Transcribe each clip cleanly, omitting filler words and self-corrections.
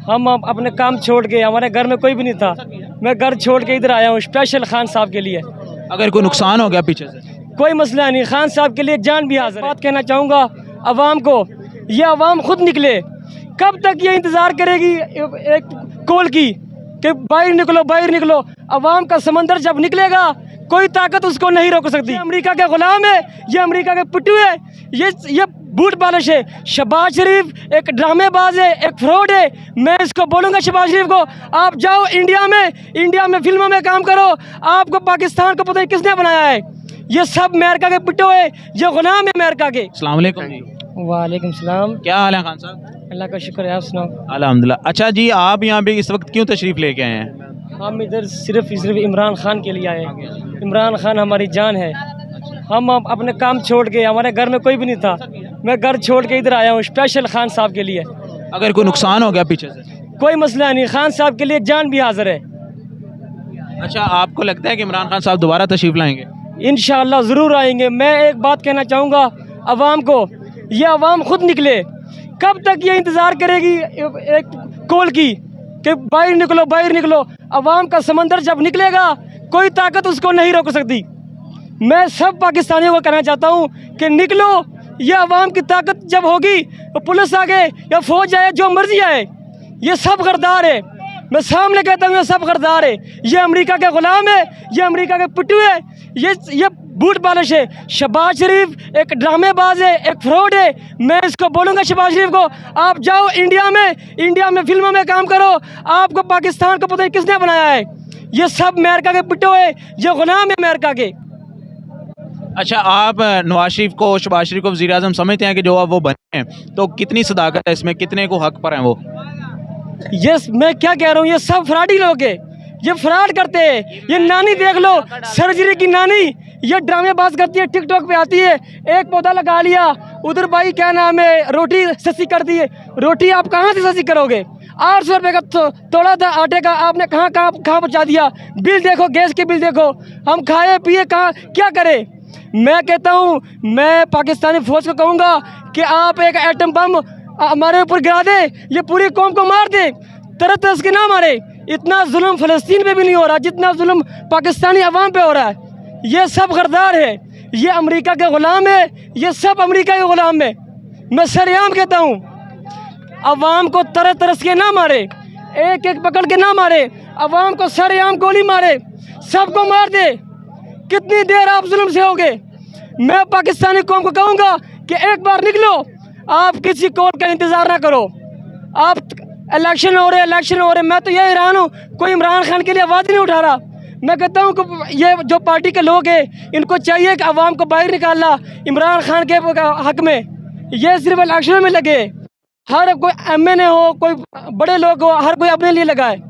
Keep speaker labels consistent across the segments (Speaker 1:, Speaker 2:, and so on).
Speaker 1: हम अपने काम छोड़ के, हमारे घर में कोई भी नहीं था, मैं घर छोड़ के इधर आया हूँ स्पेशल खान साहब के लिए।
Speaker 2: अगर कोई नुकसान हो गया पीछे से?
Speaker 1: कोई मसला नहीं, खान साहब के लिए जान भी हाजिर है। बात कहना चाहूँगा अवाम को, ये अवाम खुद निकले। कब तक ये इंतज़ार करेगी एक कॉल की कि बाहर निकलो बाहर निकलो? अवाम का समंदर जब निकलेगा कोई ताकत उसको नहीं रोक सकती। ये अमेरिका के गुलाम है, ये अमेरिका के पिट्टू है, ये बूट पालिश है। शहबाज शरीफ एक ड्रामेबाज है, एक फ्रॉड है। मैं इसको बोलूँगा शहबाज शरीफ को, आप जाओ इंडिया में फिल्मों में काम करो। आपको पाकिस्तान को पता नहीं किसने बनाया है। ये सब अमेरिका के पिट्टू है, ये गुलाम है अमेरिका के।
Speaker 2: अस्सलाम वालेकुम जी।
Speaker 1: वालेकुम सलाम।
Speaker 2: क्या हाल है खान साहब?
Speaker 1: अल्लाह का शुक्र है, आप सुनाओ।
Speaker 2: अल्हम्दुलिल्लाह। अच्छा जी, आप यहाँ पे इस वक्त क्यों तशरीफ़ लेके आए हैं?
Speaker 1: हम इधर सिर्फ इमरान खान के लिए आए हैं। इमरान खान हमारी जान है। हम अपने काम छोड़ के, हमारे घर में कोई भी नहीं था, मैं घर छोड़ के इधर आया हूँ स्पेशल खान साहब के लिए।
Speaker 2: अगर कोई नुकसान हो गया पीछे से?
Speaker 1: कोई मसला नहीं, खान साहब के लिए जान भी हाजिर है।
Speaker 2: अच्छा, आपको लगता है कि इमरान खान साहब दोबारा तशरीफ़ लाएंगे?
Speaker 1: इंशाअल्लाह ज़रूर आएंगे। मैं एक बात कहना चाहूँगा अवाम को, ये अवाम खुद निकले। कब तक ये इंतज़ार करेगी एक कॉल की कि बाहर निकलो बाहर निकलो? अवाम का समंदर जब निकलेगा कोई ताकत उसको नहीं रोक सकती। मैं सब पाकिस्तानियों को कहना चाहता हूँ कि निकलो। ये अवाम की ताकत जब होगी तो पुलिस आगे या फौज आए, जो मर्जी आए, ये सब गरदार है। मैं सामने कहता हूँ ये सब गरदार है। ये अमेरिका के गुलाम है, ये अमेरिका के पिट्टू है, ये बूट पालिश है। शहबाज शरीफ एक ड्रामेबाज है, एक फ्रॉड है। मैं इसको बोलूँगा शहबाज शरीफ को, आप जाओ इंडिया में फिल्मों में काम करो। आपको पाकिस्तान को पता नहीं किसने बनाया है। ये सब अमेरिका के पिट्टू है, ये गुलाम है अमेरिका के।
Speaker 2: अच्छा, आप नवाज शरीफ को, शहबाज शरीफ को वज़ीर आज़म समझते हैं कि जो अब वो बने हैं, तो कितनी सदाकत है इसमें, कितने को हक पर हैं वो?
Speaker 1: ये मैं क्या कह रहा हूँ, ये सब फ्रॉडी लोग है, ये फ्रॉड करते हैं। ये नानी देख लो, सर्जरी की नानी, ये ड्रामेबाज करती है, टिकटॉक पे आती है। एक पौधा लगा लिया, उधर भाई क्या नाम है, रोटी सस्ती कर दी है। रोटी आप कहाँ से सस्ती करोगे? 800 रुपये का तोड़ा था आटे का, आपने कहाँ पहुँचा दिया? बिल देखो, गैस के बिल देखो। हम खाए पिए कहाँ, क्या करें? मैं कहता हूँ, मैं पाकिस्तानी फौज को कहूँगा कि आप एक एटम बम हमारे ऊपर गिरा दे, ये पूरी कौम को मार दे, तरह तरह के ना मारे। इतना जुल्म फ़लस्तीन पे भी नहीं हो रहा जितना जुल्म पाकिस्तानी अवाम पे हो रहा है। ये सब गरदार है, ये अमेरिका के ग़ुलाम है, ये सब अमेरिका के ग़ुलाम है। मैं सरेआम कहता हूँ, अवाम को तरह तरह के ना मारे, एक एक पकड़ के ना मारे, अवाम को सरेआम गोली मारे, सबको मार दे। कितनी देर आप जुल्म से होगे? मैं पाकिस्तानी कौम को कहूँगा कि एक बार निकलो, आप किसी कॉल का इंतज़ार ना करो। आप इलेक्शन हो रहे, मैं तो ये हैरान हूँ, कोई इमरान खान के लिए आवाज़ नहीं उठा रहा। मैं कहता हूँ कि ये जो पार्टी के लोग हैं, इनको चाहिए कि आवाम को बाहर निकालना इमरान खान के हक में। ये सिर्फ इलेक्शन में लगे, हर कोई MNA हो, कोई बड़े लोग हो, हर कोई अपने लिए लगा है।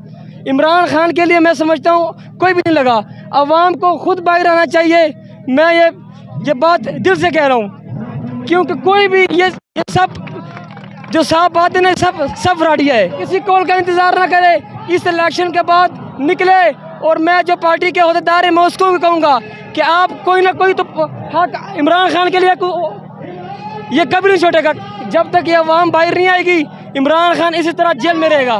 Speaker 1: इमरान खान के लिए मैं समझता हूँ कोई भी नहीं लगा। आवाम को खुद बाहर आना चाहिए। मैं ये बात दिल से कह रहा हूँ, क्योंकि कोई भी ये सब जो साफ बात है ना, सब फ्रॉडिया है। किसी कॉल का इंतज़ार ना करे, इस इलेक्शन के बाद निकले। और मैं जो पार्टी के अहदेदार हैं, मैं उसको भी कहूँगा कि आप कोई ना कोई तो हक इमरान खान के लिए ये कभी नहीं छोड़ेगा। जब तक ये अवाम बाहर नहीं आएगी, इमरान खान इसी तरह जेल में रहेगा।